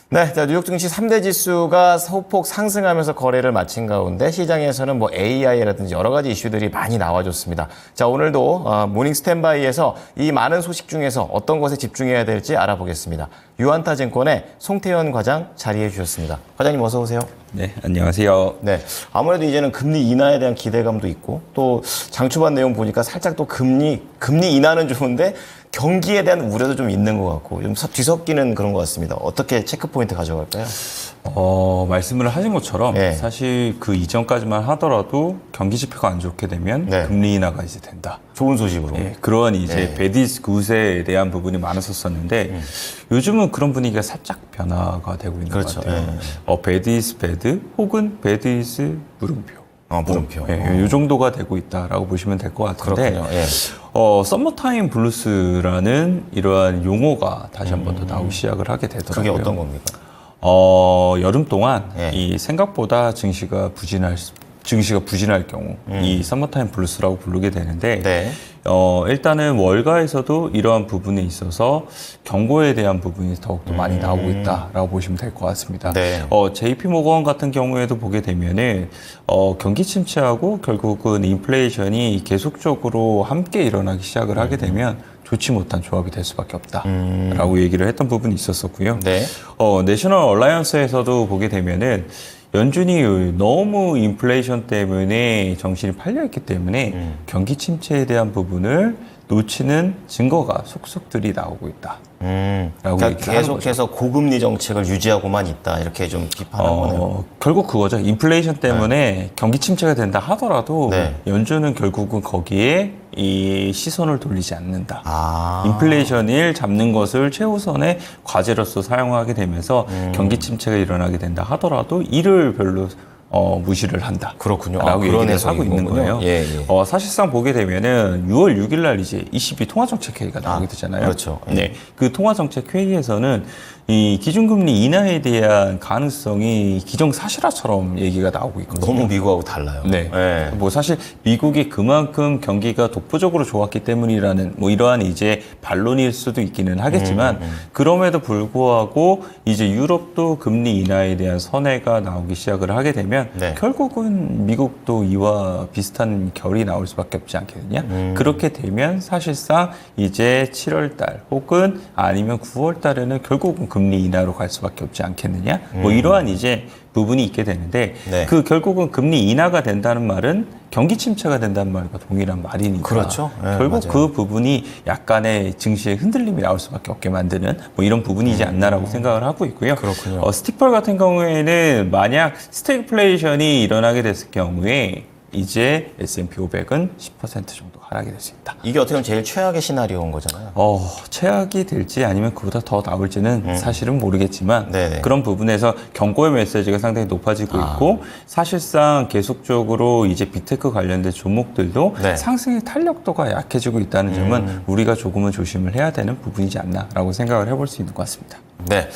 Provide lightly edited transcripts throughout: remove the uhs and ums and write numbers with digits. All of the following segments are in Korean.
네, 자, 뉴욕 증시 3대 지수가 소폭 상승하면서 거래를 마친 가운데 시장에서는 뭐 AI라든지 여러 가지 이슈들이 많이 나와줬습니다. 자, 오늘도 모닝 스탠바이에서 이 많은 소식 중에서 어떤 것에 집중해야 될지 알아보겠습니다. 유한타증권의 송태현 과장 자리해 주셨습니다. 과장님 어서 오세요. 네, 안녕하세요. 네, 아무래도 이제는 금리 인하에 대한 기대감도 있고 또 장초반 내용 보니까 살짝 또 금리 인하는 좋은데 경기에 대한 우려도 좀 있는 것 같고 좀 뒤섞이는 그런 것 같습니다. 어떻게 체크 포인트 가져갈까요? 말씀을 하신 것처럼 네. 사실 그 이전까지만 하더라도 경기 지표가 안 좋게 되면 네. 금리 인하가 이제 된다. 좋은 소식으로. 예, 그런 이제 베디스 굿에 대한 부분이 많았었는데 요즘은 그런 분위기가 살짝 변화가 되고 있는 그렇죠. 것 같아요. 베디스 배드 혹은 베디스 물음표. 물음표. 예, 이 정도가 되고 있다라고 보시면 될 것 같은데 그렇군요. 예. 썸머타임 블루스라는 이러한 용어가 다시 한 번 더 나오기 시작을 하게 그게 되더라고요. 어떤 겁니까? 여름 동안 예. 이 생각보다 증시가 부진할 경우 이 서머타임 블루스라고 부르게 되는데 네. 일단은 월가에서도 이러한 부분에 있어서 경고에 대한 부분이 더욱더 많이 나오고 있다라고 보시면 될 것 같습니다. 네. JP 모건 같은 경우에도 보게 되면은 경기 침체하고 결국은 인플레이션이 계속적으로 함께 일어나기 시작을 하게 되면 좋지 못한 조합이 될 수밖에 없다라고 얘기를 했던 부분이 있었었고요. 네. 내셔널 얼라이언스에서도 보게 되면은 연준이 너무 인플레이션 때문에 정신이 팔려있기 때문에 경기 침체에 대한 부분을 놓치는 증거가 속속들이 나오고 있다. 그러니까 계속해서 고금리 정책을 유지하고만 있다. 이렇게 좀 비판한 거네요. 결국 그거죠. 인플레이션 때문에 경기 침체가 된다 하더라도 네. 연준은 결국은 거기에 이 시선을 돌리지 않는다. 아. 인플레이션을 잡는 것을 최우선의 과제로서 사용하게 되면서 경기 침체가 일어나게 된다 하더라도 이를 별로 무시를 한다. 그렇군요. 라고 그런 얘기를 하고 있는 해석이군요. 거예요. 예, 예. 사실상 보게 되면은 6월 6일 날 이제 ECB 통화정책회의가 나오게 되잖아요. 그렇죠. 예. 네. 그 통화정책회의에서는 이 기준금리 인하에 대한 가능성이 기정사실화처럼 얘기가 나오고 있거든요. 너무 미국하고 달라요. 네. 예. 뭐 사실 미국이 그만큼 경기가 독보적으로 좋았기 때문이라는 뭐 이러한 이제 반론일 수도 있기는 하겠지만 그럼에도 불구하고 이제 유럽도 금리 인하에 대한 선회가 나오기 시작을 하게 되면 네. 결국은 미국도 이와 비슷한 결이 나올 수밖에 없지 않겠느냐. 그렇게 되면 사실상 이제 7월 달 혹은 아니면 9월 달에는 결국은 금리 인하로 갈 수밖에 없지 않겠느냐. 뭐 이러한 이제 부분이 있게 되는데 네. 그 결국은 금리 인하가 된다는 말은 경기 침체가 된다는 말과 동일한 말이니까 그렇죠. 네, 결국 맞아요. 그 부분이 약간의 증시의 흔들림이 나올 수밖에 없게 만드는 뭐 이런 부분이지 않나라고 생각을 하고 있고요. 그렇군요. 스티펄 같은 경우에는 만약 스태그플레이션이 일어나게 됐을 경우에 이제 S&P 500은 10% 정도 하락이 될 수 있다. 이게 어떻게 보면 제일 최악의 시나리오인 거잖아요. 최악이 될지 아니면 그보다 더 나올지는 사실은 모르겠지만 네네. 그런 부분에서 경고의 메시지가 상당히 높아지고 있고 사실상 계속적으로 이제 빅테크 관련된 종목들도 네. 상승의 탄력도가 약해지고 있다는 점은 우리가 조금은 조심을 해야 되는 부분이지 않나라고 생각을 해볼 수 있는 것 같습니다. 네.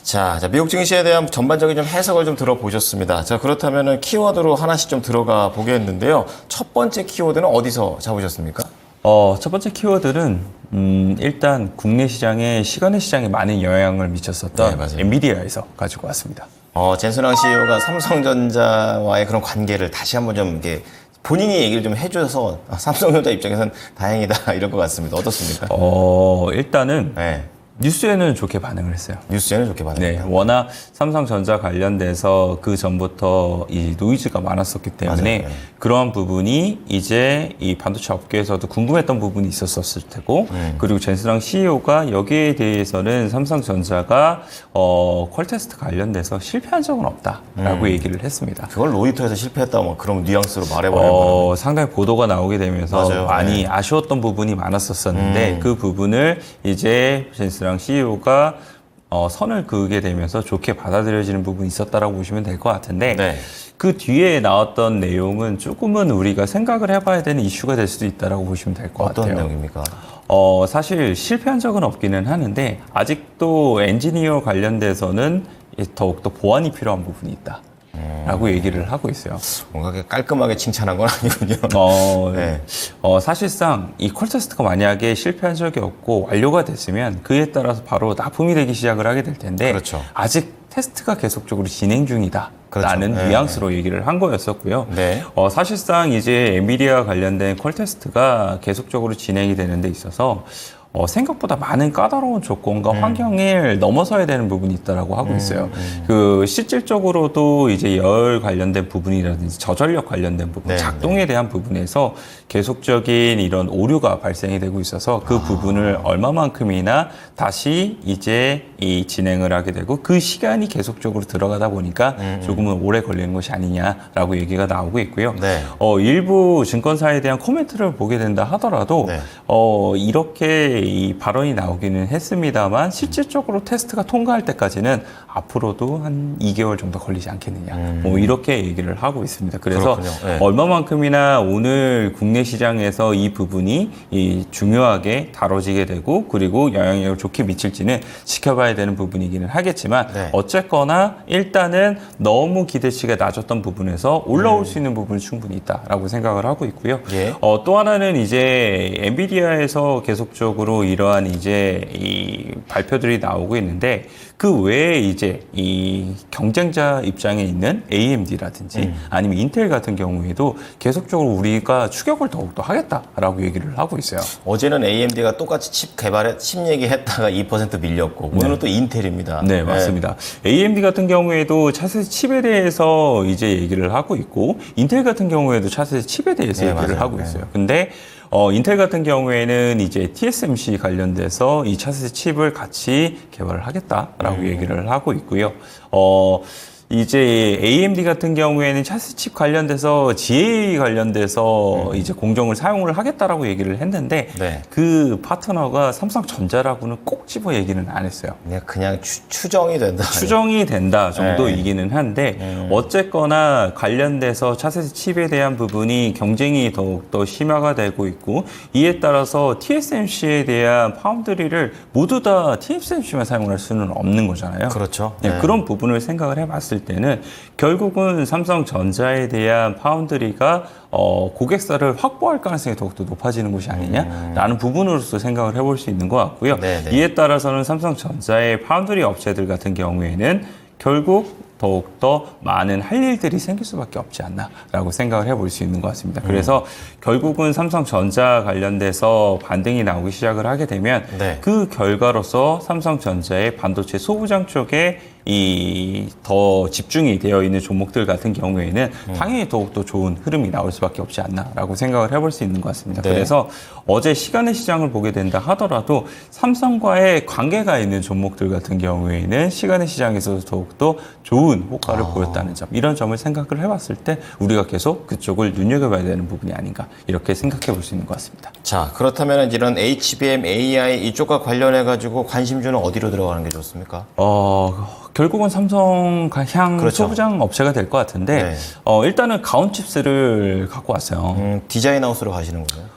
자, 미국 증시에 대한 전반적인 좀 해석을 좀 들어보셨습니다. 자, 그렇다면은 키워드로 하나씩 좀 들어가 보겠는데요. 첫 번째 키워드는 어디서 잡으셨습니까? 첫 번째 키워드는 일단 국내 시장에 시간의 시장에 많은 영향을 미쳤었던 네, 맞아요. 엔비디아에서 가지고 왔습니다. 젠슨왕 CEO가 삼성전자와의 그런 관계를 다시 한번 좀 이렇게 본인이 얘기를 좀 해줘서 삼성전자 입장에서는 다행이다 이럴 것 같습니다. 어떻습니까? 일단은 네. 뉴스에는 좋게 반응을 했어요. 뉴스에는 좋게 네, 반응합니다. 워낙 삼성전자 관련돼서 그 전부터 이 노이즈가 많았었기 때문에 맞아요. 네. 그러한 부분이 이제 이 반도체 업계에서도 궁금했던 부분이 있었을 테고 그리고 젠스랑 CEO가 여기에 대해서는 삼성전자가 퀄 테스트 관련돼서 실패한 적은 없다라고 얘기를 했습니다. 그걸 로이터에서 실패했다고 뭐 그런 뉘앙스로 말해버려요. 상당히 보도가 나오게 되면서 맞아요. 많이 네. 아쉬웠던 부분이 많았었는데 그 부분을 이제 젠스랑 CEO가 선을 그으게 되면서 좋게 받아들여지는 부분이 있었다라고 보시면 될 것 같은데 네. 그 뒤에 나왔던 내용은 조금은 우리가 생각을 해봐야 되는 이슈가 될 수도 있다라고 보시면 될 것 어떤 같아요. 내용입니까? 사실 실패한 적은 없기는 하는데 아직도 엔지니어 관련돼서는 더욱더 보완이 필요한 부분이 있다. 라고 얘기를 하고 있어요. 뭔가 깔끔하게 칭찬한 건 아니군요. 네. 사실상 이 콜 테스트가 만약에 실패한 적이 없고 완료가 됐으면 그에 따라서 바로 납품이 되기 시작을 하게 될 텐데 그렇죠. 아직 테스트가 계속적으로 진행 중이다. 그렇죠. 라는 네. 뉘앙스로 얘기를 한 거였었고요. 네. 사실상 이제 엔비디아 관련된 콜 테스트가 계속적으로 진행이 되는 데 있어서 생각보다 많은 까다로운 조건과 환경을 넘어서야 되는 부분이 있다라고 하고 있어요. 그 실질적으로도 이제 열 관련된 부분이라든지 저전력 관련된 부분, 네, 작동에 대한 부분에서 계속적인 이런 오류가 발생이 되고 있어서 그 부분을 얼마만큼이나 다시 이제 이 진행을 하게 되고 그 시간이 계속적으로 들어가다 보니까 조금은 오래 걸리는 것이 아니냐라고 얘기가 나오고 있고요. 네. 일부 증권사에 대한 코멘트를 보게 된다 하더라도 네. 이렇게 이 발언이 나오기는 했습니다만 실질적으로 테스트가 통과할 때까지는 앞으로도 한 2개월 정도 걸리지 않겠느냐 뭐 이렇게 얘기를 하고 있습니다. 그래서 네. 얼마만큼이나 오늘 국내 시장에서 이 부분이 중요하게 다뤄지게 되고 그리고 영향력을 좋게 미칠지는 지켜봐야 되는 부분이기는 하겠지만 네. 어쨌거나 일단은 너무 기대치가 낮았던 부분에서 올라올 수 있는 부분이 충분히 있다라고 생각을 하고 있고요. 예. 또 하나는 이제 엔비디아에서 계속적으로 이러한 이제 이 발표들이 나오고 있는데 그 외에 이제 이 경쟁자 입장에 있는 AMD라든지 아니면 인텔 같은 경우에도 계속적으로 우리가 추격을 더욱더 하겠다라고 얘기를 하고 있어요. 어제는 AMD가 똑같이 칩 얘기했다가 2% 밀렸고 오늘은 또 인텔입니다. 네, 맞습니다. AMD 같은 경우에도 차세대 칩에 대해서 이제 얘기를 하고 있고 인텔 같은 경우에도 차세대 칩에 대해서 네, 얘기를 맞아요. 하고 있어요. 근데 인텔 같은 경우에는 이제 TSMC 관련돼서 이 차세대 칩을 같이 개발을 하겠다라고 얘기를 하고 있고요. 이제 AMD 같은 경우에는 차세대 칩 관련돼서 GA 관련돼서 이제 공정을 사용을 하겠다라고 얘기를 했는데 네. 그 파트너가 삼성전자라고는 꼭 집어 얘기는 안 했어요. 그냥 추정이 된다. 추정이 된다 정도이기는 한데 어쨌거나 관련돼서 차세대 칩에 대한 부분이 경쟁이 더욱더 심화가 되고 있고 이에 따라서 TSMC에 대한 파운드리를 모두 다 TSMC만 사용할 수는 없는 거잖아요. 그렇죠. 네, 그런 부분을 생각을 해봤을 때는 결국은 삼성전자에 대한 파운드리가 고객사를 확보할 가능성이 더욱더 높아지는 것이 아니냐라는 부분으로서 생각을 해볼 수 있는 것 같고요. 네네. 이에 따라서는 삼성전자의 파운드리 업체들 같은 경우에는 결국 더욱더 많은 할 일들이 생길 수밖에 없지 않나라고 생각을 해볼 수 있는 것 같습니다. 그래서 결국은 삼성전자 관련돼서 반등이 나오기 시작을 하게 되면 네. 그 결과로서 삼성전자의 반도체 소부장 쪽에 이 더 집중이 되어 있는 종목들 같은 경우에는 당연히 더욱더 좋은 흐름이 나올 수밖에 없지 않나라고 생각을 해볼 수 있는 것 같습니다. 네. 그래서 어제 시간의 시장을 보게 된다 하더라도 삼성과의 관계가 있는 종목들 같은 경우에는 시간의 시장에서 더욱더 좋은 효과를 보였다는 점, 이런 점을 생각을 해봤을 때 우리가 계속 그쪽을 눈여겨봐야 되는 부분이 아닌가 이렇게 생각해 볼 수 있는 것 같습니다. 자, 그렇다면 이런 HBM, AI 이쪽과 관련해가지고 관심주는 어디로 들어가는 게 좋습니까? 결국은 삼성 향 그렇죠. 소부장 업체가 될 것 같은데 네. 일단은 가온칩스를 갖고 왔어요. 디자인 하우스로 가시는 거예요?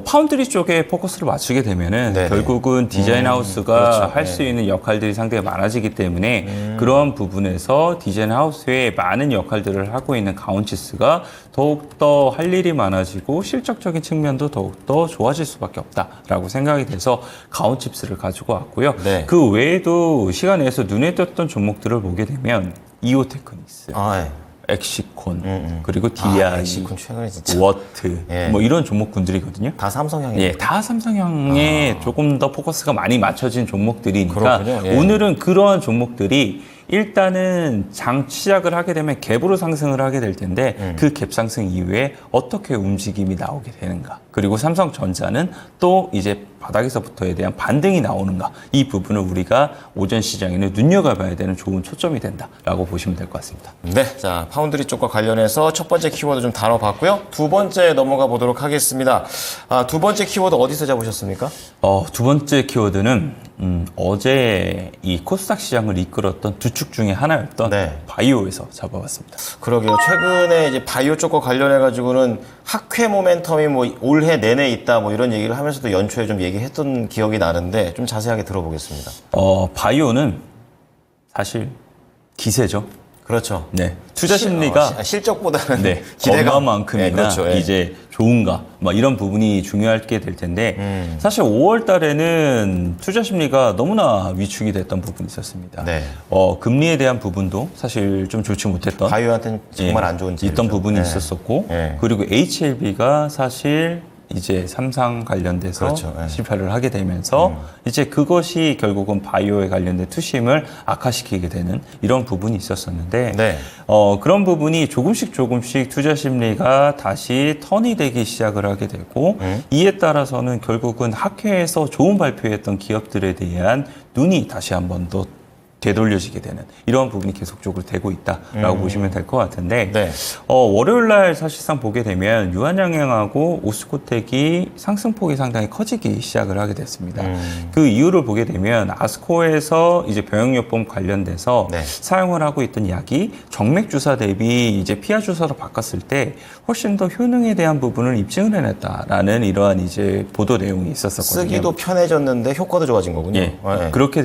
파운드리 쪽에 포커스를 맞추게 되면은 네네. 결국은 디자인 하우스가 그렇죠. 할 수 있는 역할들이 상당히 많아지기 때문에 그러한 부분에서 디자인 하우스에 많은 역할들을 하고 있는 가온칩스가 더욱더 할 일이 많아지고 실적적인 측면도 더욱더 좋아질 수밖에 없다라고 생각이 돼서 가온칩스를 가지고 왔고요. 네. 그 외에도 시간 내에서 눈에 띄었던 종목들을 보게 되면 이오테크니스, 아, 엑시콘, 그리고 DI, 엑시콘 최근에 진짜 워트, 예. 뭐 이런 종목군들이거든요. 다 삼성향이에요. 예, 다 삼성향에 조금 더 포커스가 많이 맞춰진 종목들이니까 그렇군요. 예. 오늘은 그러한 종목들이 일단은 장 시작을 하게 되면 갭으로 상승을 하게 될 텐데 그 갭 상승 이후에 어떻게 움직임이 나오게 되는가, 그리고 삼성전자는 또 이제 바닥에서부터에 대한 반등이 나오는가, 이 부분을 우리가 오전 시장에는 눈여겨봐야 되는 좋은 초점이 된다라고 보시면 될 것 같습니다. 네, 자 파운드리 쪽과 관련해서 첫 번째 키워드 좀 다뤄봤고요. 두 번째 넘어가 보도록 하겠습니다. 두 번째 키워드 어디서 잡으셨습니까? 두 번째 키워드는 어제 이 코스닥 시장을 이끌었던 두 축 중에 하나였던 네. 바이오에서 잡아봤습니다. 그러게요. 최근에 이제 바이오 쪽과 관련해가지고는 학회 모멘텀이 뭐 올해 내내 있다 뭐 이런 얘기를 하면서도 연초에 좀 얘기했던 기억이 나는데 좀 자세하게 들어보겠습니다. 바이오는 사실 기세죠. 그렇죠. 네. 투자 심리가 실적보다는 네, 기대감. 얼마만큼이나 네, 그렇죠. 예. 이제 좋은가 막 이런 부분이 중요하게 될 텐데 사실 5월 달에는 투자 심리가 너무나 위축이 됐던 부분이 있었습니다. 네. 금리에 대한 부분도 사실 좀 좋지 못했던 바이오한테는 정말 예, 안 좋은 있던 부분이 네. 있었었고 네. 그리고 HLB가 사실 이제 삼상 관련돼서 그렇죠. 네. 실패를 하게 되면서 이제 그것이 결국은 바이오에 관련된 투심을 악화시키게 되는 이런 부분이 있었었는데 네. 그런 부분이 조금씩 투자 심리가 다시 턴이 되기 시작을 하게 되고 이에 따라서는 결국은 학회에서 좋은 발표했던 기업들에 대한 눈이 다시 한번 더 되돌려지게 되는 이런 부분이 계속적으로 되고 있다라고 보시면 될 것 같은데 네. 월요일 날 사실상 보게 되면 유한양행하고 오스코텍이 상승폭이 상당히 커지기 시작을 하게 됐습니다. 그 이유를 보게 되면 아스코에서 이제 병역요법 관련돼서 네. 사용을 하고 있던 약이 정맥 주사 대비 이제 피하 주사로 바꿨을 때 훨씬 더 효능에 대한 부분을 입증을 해냈다라는 이러한 이제 보도 내용이 있었었거든요. 쓰기도 편해졌는데 효과도 좋아진 거군요. 예. 네. 그렇게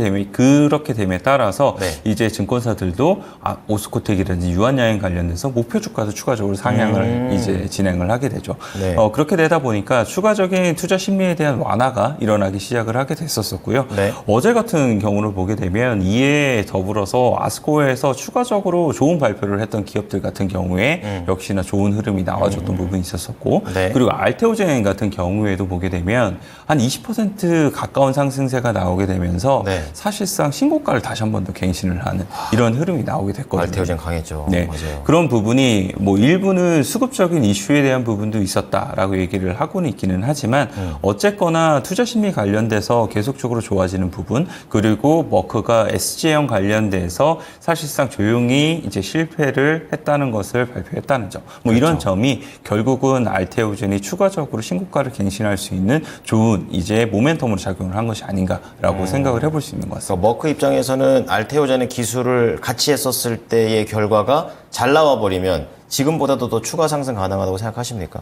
됨에 따라서 네. 이제 증권사들도 오스코텍이라든지 유한양행 관련해서 목표 주가도 추가적으로 상향을 이제 진행을 하게 되죠. 네. 그렇게 되다 보니까 추가적인 투자 심리에 대한 완화가 일어나기 시작을 하게 됐었었고요. 네. 어제 같은 경우를 보게 되면 이에 더불어서 아스코에서 추가적으로 좋은 발표를 했던 기업들 같은 경우에 역시나 좋은 흐름이 나와줬던 부분이 있었었고 네. 그리고 알테오젠 같은 경우에도 보게 되면 한 20% 가까운 상승세가 나오게 되면서 네. 사실상 신고가를 다시 한 번 더 갱신을 하는 이런 흐름이 나오게 됐거든요. 알테오젠 강했죠. 네, 맞아요. 그런 부분이 뭐 일부는 수급적인 이슈에 대한 부분도 있었다라고 얘기를 하고는 있기는 하지만 어쨌거나 투자 심리 관련돼서 계속적으로 좋아지는 부분 그리고 머크가 SG형 관련돼서 사실상 조용히 이제 실패를 했다는 것을 발표했다는 점. 뭐 그렇죠. 이런 점이 결국은 알테오젠이 추가적으로 신고가를 갱신할 수 있는 좋은 이제 모멘텀으로 작용을 한 것이 아닌가라고 생각을 해볼 수 있는 것 같습니다. 그러니까 머크 입장에서는 알테오젠의 기술을 같이 했었을 때의 결과가 잘 나와 버리면 지금보다도 더 추가 상승 가능하다고 생각하십니까?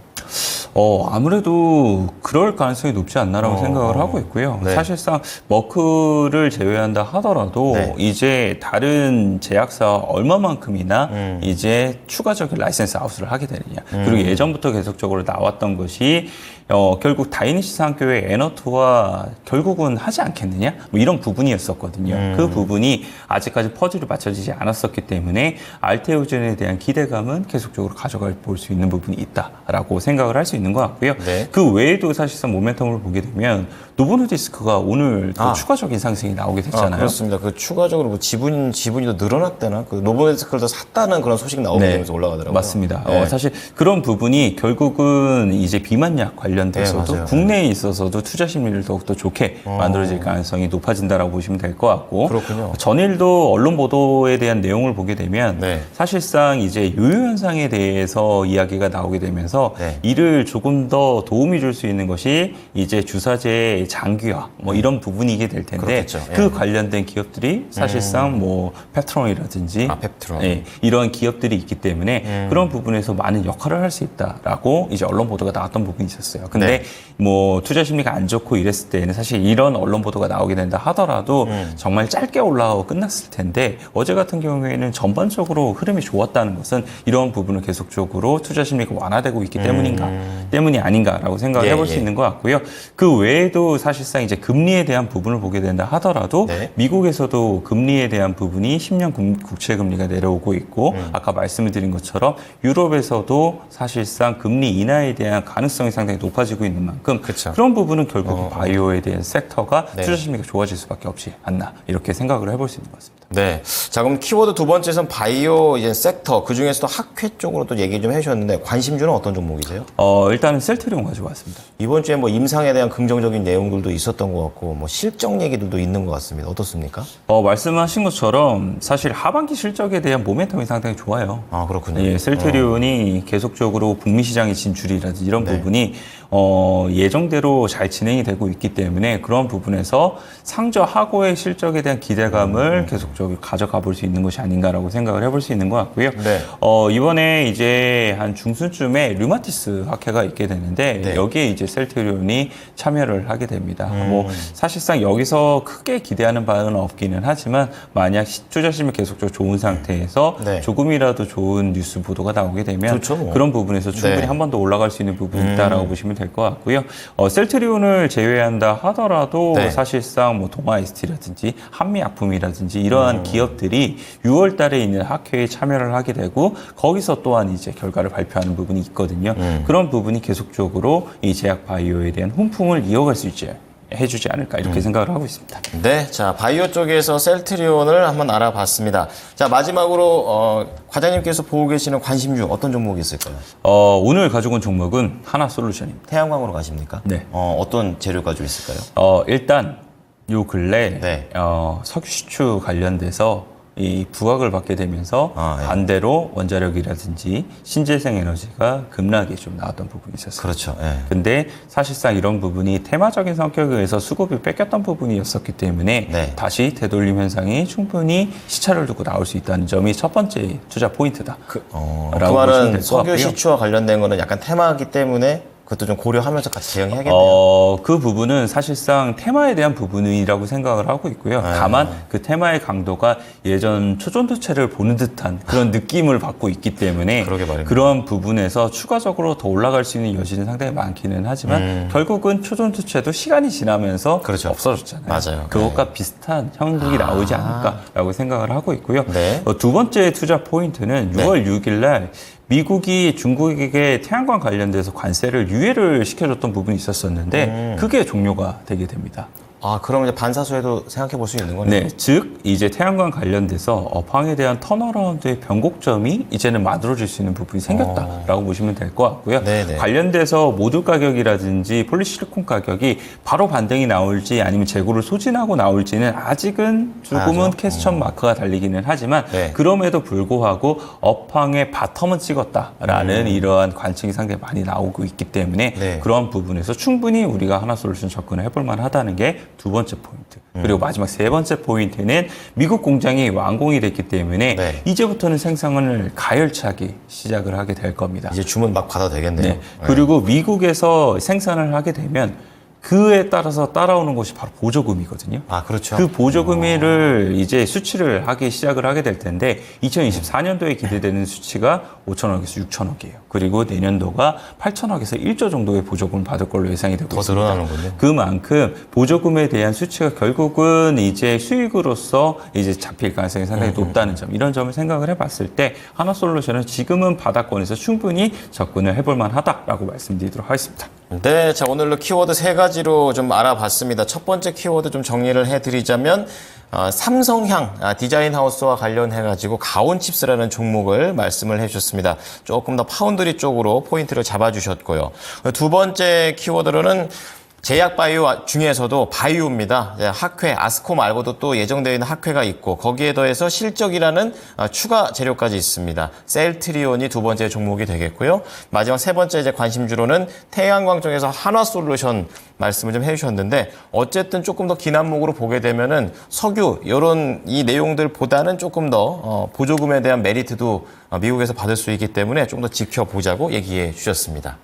아무래도 그럴 가능성이 높지 않나라고 생각을 하고 있고요. 네. 사실상 머크를 제외한다 하더라도 네. 이제 다른 제약사 얼마만큼이나 이제 추가적인 라이센스 아웃을 하게 되느냐. 그리고 예전부터 계속적으로 나왔던 것이 결국 다이니시스 학교의 에너트와 결국은 하지 않겠느냐? 뭐 이런 부분이었었거든요. 그 부분이 아직까지 퍼즐이 맞춰지지 않았었기 때문에 알테오젠에 대한 기대감은 계속적으로 가져갈 볼 수 있는 부분이 있다라고 생각을 할 수 있는 것 같고요. 네. 그 외에도 사실상 모멘텀을 보게 되면 노보노디스크가 오늘 또 아. 추가적인 상승이 나오게 됐잖아요. 그렇습니다. 그 추가적으로 뭐 지분이 더 늘어났다나 그 노보노디스크를 더 샀다는 그런 소식 나오게 되면서 올라가더라고요. 맞습니다. 네. 사실 그런 부분이 결국은 이제 비만약 관련돼서도 네, 맞아요. 국내에 있어서도 투자 심리를 더욱더 좋게 만들어질 가능성이 높아진다라고 보시면 될 것 같고 그렇군요. 전일도 언론 보도에 대한 내용을 보게 되면 네. 사실상 이제 요요 현상에 대해서 이야기가 나오게 되면서 네. 이를 조금 더 도움이 줄 수 있는 것이 이제 주사제의 장기화 뭐 이런 부분이게 될 텐데 그렇겠죠. 그 예. 관련된 기업들이 사실상 뭐 페트론이라든지 펩트론. 예, 이런 기업들이 있기 때문에 그런 부분에서 많은 역할을 할 수 있다라고 이제 언론 보도가 나왔던 부분이 있었어요. 근데 네. 뭐 투자 심리가 안 좋고 이랬을 때는 사실 이런 언론 보도가 나오게 된다 하더라도 정말 짧게 올라가고 끝났을 텐데 어제 같은 경우에는 전반적으로 흐름이 좋았다는 것은 이런 부분을 계속적으로 투자 심리가 완화되고 있기 때문이 아닌가라고 생각을 예, 해볼 수 예. 있는 것 같고요. 그 외에도 사실상 이제 금리에 대한 부분을 보게 된다 하더라도 네. 미국에서도 금리에 대한 부분이 10년 국채 금리가 내려오고 있고 아까 말씀을 드린 것처럼 유럽에서도 사실상 금리 인하에 대한 가능성이 상당히 높아지고 있는 만큼 그쵸. 그런 부분은 결국 바이오에 대한 섹터가 네. 투자 심리가 좋아질 수밖에 없지 않나 이렇게 생각을 해볼 수 있는 것 같습니다. 네. 자, 그럼 키워드 두 번째는 바이오 이제 섹터, 그 중에서도 학회 쪽으로 또 얘기 좀 해주셨는데 관심주는 어떤 종목이세요? 일단은 셀트리온 가지고 왔습니다. 이번 주에 뭐 임상에 대한 긍정적인 내용들도 있었던 것 같고 뭐 실적 얘기들도 있는 것 같습니다. 어떻습니까? 말씀하신 것처럼 사실 하반기 실적에 대한 모멘텀이 상당히 좋아요. 아, 그렇군요. 예, 셀트리온이 계속적으로 북미 시장의 진출이라든지 이런 네. 부분이 예정대로 잘 진행이 되고 있기 때문에 그런 부분에서 상저하고의 실적에 대한 기대감을 계속적으로 적극적으로 가져가 볼 수 있는 것이 아닌가라고 생각을 해볼 수 있는 것 같고요. 네. 이번에 이제 한 중순쯤에 류마티스 학회가 있게 되는데 네. 여기에 이제 셀트리온이 참여를 하게 됩니다. 뭐 사실상 여기서 크게 기대하는 바는 없기는 하지만 만약 투자심이 계속적으로 좋은 상태에서 네. 조금이라도 좋은 뉴스 보도가 나오게 되면 좋죠, 뭐. 그런 부분에서 충분히 네. 한 번 더 올라갈 수 있는 부분이 있다라고 보시면 될 것 같고요. 셀트리온을 제외한다 하더라도 네. 사실상 뭐 동아ST라든지 한미약품이라든지 이러한 기업들이 6월 달에 있는 학회에 참여를 하게 되고 거기서 또한 이제 결과를 발표하는 부분이 있거든요. 그런 부분이 계속적으로 이 제약 바이오에 대한 훈풍을 이어갈 수 있지 해주지 않을까 이렇게 생각을 하고 있습니다. 네, 자 바이오 쪽에서 셀트리온을 한번 알아봤습니다. 자 마지막으로 과장님께서 보고 계시는 관심주 어떤 종목이 있을까요? 오늘 가지고 온 종목은 하나솔루션입니다. 태양광으로 가십니까? 네. 어떤 재료 가지고 있을까요? 일단 요 근래 네. 석유 시추 관련돼서 이 부각을 받게 되면서 예. 반대로 원자력이라든지 신재생 에너지가 급락이 좀 나왔던 부분이 있었어요. 그렇죠. 예. 근데 사실상 이런 부분이 테마적인 성격에 의해서 수급이 뺏겼던 부분이었었기 때문에 네. 다시 되돌림 현상이 충분히 시차를 두고 나올 수 있다는 점이 첫 번째 투자 포인트다. 그 라고 보시면 말은 될것 석유 같고요. 시추와 관련된 거는 약간 테마이기 때문에 그것도 좀 고려하면서 같이 대응해야겠네요. 그 부분은 사실상 테마에 대한 부분이라고 생각을 하고 있고요. 다만 그 테마의 강도가 예전 초전도체를 보는 듯한 그런 느낌을 받고 있기 때문에 그러게 말입니다. 그런 부분에서 추가적으로 더 올라갈 수 있는 여지는 상당히 많기는 하지만 결국은 초전도체도 시간이 지나면서 그렇죠. 없어졌잖아요. 맞아요. 그것과 비슷한 형국이 나오지 않을까라고 생각을 하고 있고요. 네. 두 번째 투자 포인트는 6월 6일 날 미국이 중국에게 태양광 관련돼서 관세를 유예를 시켜줬던 부분이 있었었는데 그게 종료가 되게 됩니다. 그럼 이제 반사수에도 생각해 볼 수 있는 거네요. 네, 즉 이제 태양광 관련돼서 업황에 대한 턴어라운드의 변곡점이 이제는 만들어질 수 있는 부분이 생겼다라고 보시면 될 것 같고요. 네네. 관련돼서 모듈 가격이라든지 폴리실리콘 가격이 바로 반등이 나올지 아니면 재고를 소진하고 나올지는 아직은 조금은 봐야죠. 퀘스천 마크가 달리기는 하지만 네. 그럼에도 불구하고 업황의 바텀은 찍었다라는 이러한 관측이 상당히 많이 나오고 있기 때문에 네. 그런 부분에서 충분히 우리가 하나솔루션 접근을 해볼 만하다는 게 두 번째 포인트. 그리고 마지막 세 번째 포인트는 미국 공장이 완공이 됐기 때문에 네. 이제부터는 생산을 가열차게 시작을 하게 될 겁니다. 이제 주문 막 받아도 되겠네요. 네. 그리고 미국에서 생산을 하게 되면 그에 따라서 따라오는 것이 바로 보조금이거든요. 그렇죠. 그 보조금을 이제 수치를 하기 시작을 하게 될 텐데 2024년도에 기대되는 수치가 5천억에서 6천억이에요. 그리고 내년도가 8천억에서 1조 정도의 보조금을 받을 걸로 예상이 되고 더 있습니다. 늘어나는군요. 그만큼 보조금에 대한 수치가 결국은 이제 수익으로서 이제 잡힐 가능성이 상당히 높다는 점, 이런 점을 생각을 해봤을 때 하나솔루션은 지금은 바닥권에서 충분히 접근을 해볼 만하다라고 말씀드리도록 하겠습니다. 네, 자 오늘로 키워드 세 가지로 좀 알아봤습니다. 첫 번째 키워드 좀 정리를 해드리자면 삼성향 디자인 하우스와 관련해가지고 가온칩스라는 종목을 말씀을 해주셨습니다. 조금 더 파운드리 쪽으로 포인트를 잡아주셨고요. 두 번째 키워드로는 제약 바이오 중에서도 바이오입니다. 학회, 아스코 말고도 또 예정되어 있는 학회가 있고 거기에 더해서 실적이라는 추가 재료까지 있습니다. 셀트리온이 두 번째 종목이 되겠고요. 마지막 세 번째 이제 관심주로는 태양광 쪽에서 한화솔루션 말씀을 좀 해주셨는데 어쨌든 조금 더 긴 안목으로 보게 되면은 석유 이런 이 내용들보다는 조금 더 보조금에 대한 메리트도 미국에서 받을 수 있기 때문에 좀 더 지켜보자고 얘기해 주셨습니다.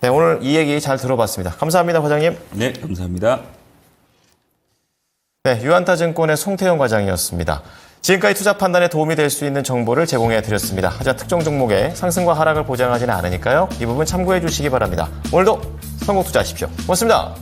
네, 오늘 이 얘기 잘 들어봤습니다. 감사합니다, 과장님. 네, 감사합니다. 네, 유한타증권의 송태영 과장이었습니다. 지금까지 투자 판단에 도움이 될 수 있는 정보를 제공해 드렸습니다. 하지만 특정 종목의 상승과 하락을 보장하지는 않으니까요. 이 부분 참고해 주시기 바랍니다. 오늘도 성공 투자하십시오. 고맙습니다.